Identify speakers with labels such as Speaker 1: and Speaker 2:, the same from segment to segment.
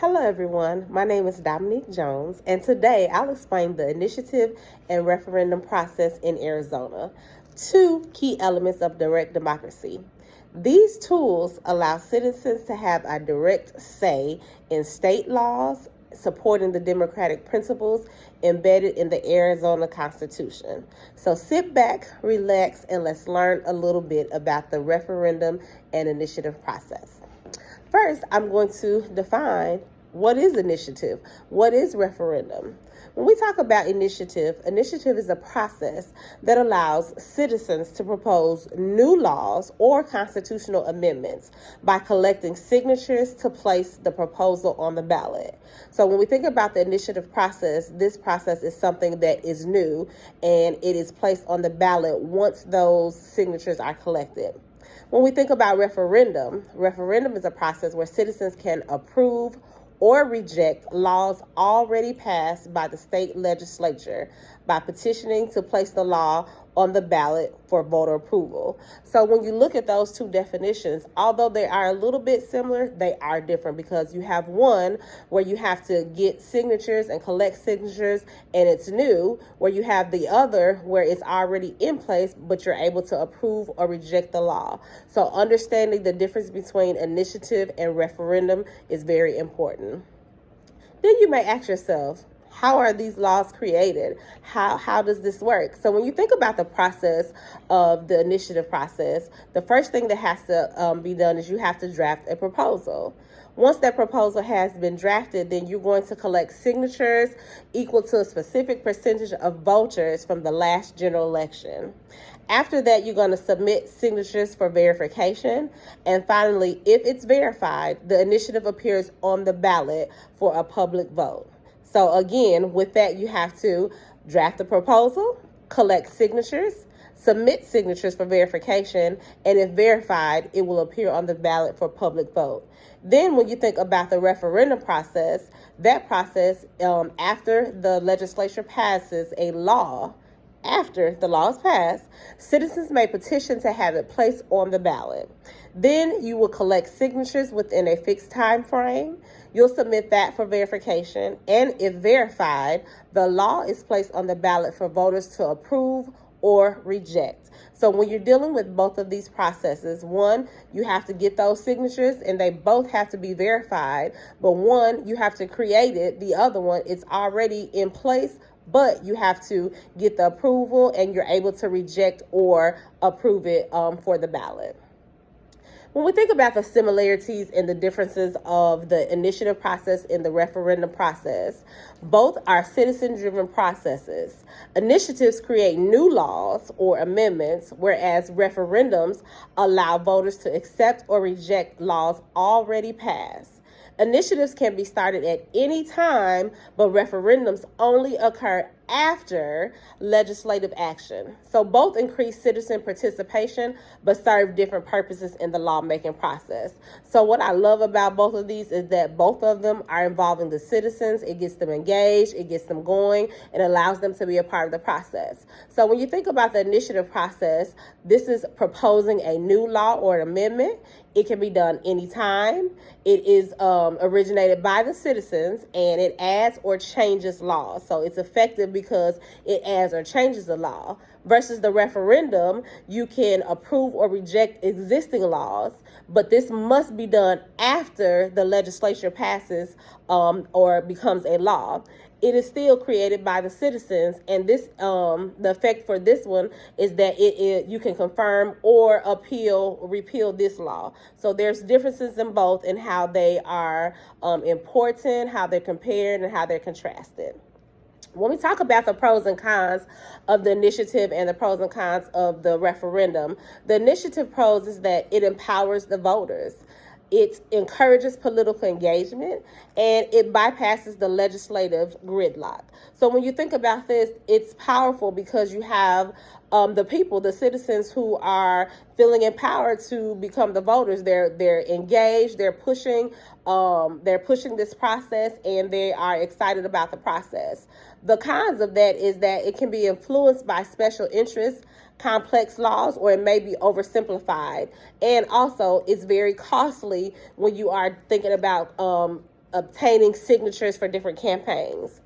Speaker 1: Hello everyone, my name is Dominique Jones, and today I'll explain the initiative and referendum process in Arizona, two key elements of direct democracy. These tools allow citizens to have a direct say in state laws, supporting the democratic principles embedded in the Arizona Constitution. So sit back, relax, and let's learn a little bit about the referendum and initiative process. First, I'm going to define what is initiative, what is referendum. When we talk about initiative is a process that allows citizens to propose new laws or constitutional amendments by collecting signatures to place the proposal on the ballot. So when we think about the initiative process, this process is something that is new and it is placed on the ballot once those signatures are collected. When we think about referendum is a process where citizens can approve or reject laws already passed by the state legislature by petitioning to place the law on the ballot for voter approval. So when you look at those two definitions, although they are a little bit similar, they are different because you have one where you have to get signatures and collect signatures and it's new, where you have the other where it's already in place, but you're able to approve or reject the law. So understanding the difference between initiative and referendum is very important. Then you may ask yourself, how are these laws created? How does this work? So when you think about the process of the initiative process, the first thing that has to be done is you have to draft a proposal. Once that proposal has been drafted, then you're going to collect signatures equal to a specific percentage of voters from the last general election. After that, you're going to submit signatures for verification. And finally, if it's verified, the initiative appears on the ballot for a public vote. So again, with that, you have to draft the proposal, collect signatures, submit signatures for verification, and if verified, it will appear on the ballot for public vote. Then when you think about the referendum process, that process, after the legislature passes a law, after the law is passed, citizens may petition to have it placed on the ballot. Then you will collect signatures within a fixed time frame. You'll submit that for verification, and if verified, the law is placed on the ballot for voters to approve or reject. So when you're dealing with both of these processes, one, you have to get those signatures and they both have to be verified, but one, you have to create it. The other one, it's already in place, but you have to get the approval and you're able to reject or approve it for the ballot. When we think about the similarities and the differences of the initiative process and the referendum process, both are citizen-driven processes. Initiatives create new laws or amendments, whereas referendums allow voters to accept or reject laws already passed. Initiatives can be started at any time, but referendums only occur after legislative action. So both increase citizen participation, but serve different purposes in the lawmaking process. So what I love about both of these is that both of them are involving the citizens. It gets them engaged, it gets them going, and allows them to be a part of the process. So when you think about the initiative process, this is proposing a new law or an amendment. It can be done anytime. It is originated by the citizens, and it adds or changes laws. So it's effective because it adds or changes the law. Versus the referendum, you can approve or reject existing laws, but this must be done after the legislature passes or becomes a law. It is still created by the citizens, and this the effect for this one is that you can confirm or repeal this law. So there's differences in both in how they are important, how they're compared, and how they're contrasted. When we talk about the pros and cons of the initiative and the pros and cons of the referendum, the initiative pros is that it empowers the voters. It encourages political engagement, and it bypasses the legislative gridlock. So when you think about this, it's powerful because you have the people, the citizens who are feeling empowered to become the voters. They're engaged, they're pushing this process, and they are excited about the process. The cons of that is that it can be influenced by special interests, complex laws, or it may be oversimplified. And also, it's very costly when you are thinking about obtaining signatures for different campaigns.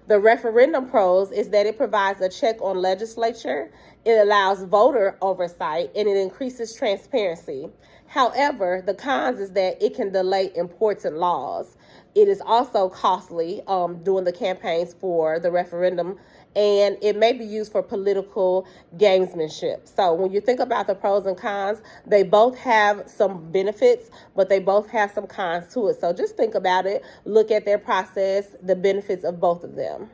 Speaker 1: The referendum pros is that it provides a check on legislature, it allows voter oversight, and it increases transparency. However, the cons is that it can delay important laws. It is also costly doing the campaigns for the referendum, and it may be used for political gamesmanship. So when you think about the pros and cons, they both have some benefits, but they both have some cons to it. So just think about it, look at their process, the benefits of both of them.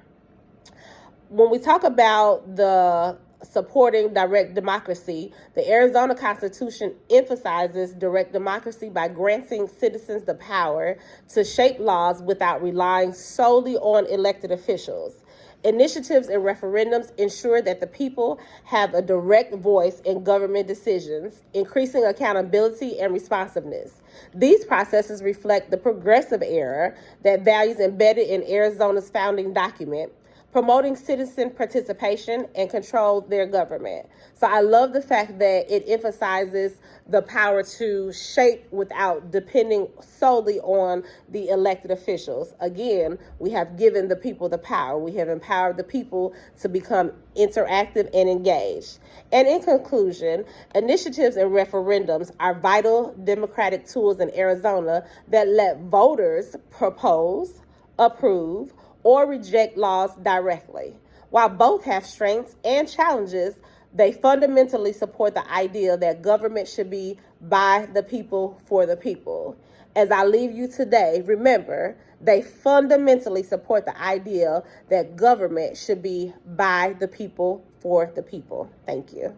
Speaker 1: When we talk about the supporting direct democracy, the Arizona Constitution emphasizes direct democracy by granting citizens the power to shape laws without relying solely on elected officials. Initiatives and referendums ensure that the people have a direct voice in government decisions, increasing accountability and responsiveness. These processes reflect the progressive era that values embedded in Arizona's founding document, promoting citizen participation and control their government. So I love the fact that it emphasizes the power to shape without depending solely on the elected officials. Again, we have given the people the power. We have empowered the people to become interactive and engaged. And in conclusion, initiatives and referendums are vital democratic tools in Arizona that let voters propose, approve, or reject laws directly. While both have strengths and challenges, they fundamentally support the idea that government should be by the people, for the people. As I leave you today, remember, they fundamentally support the idea that government should be by the people, for the people. Thank you.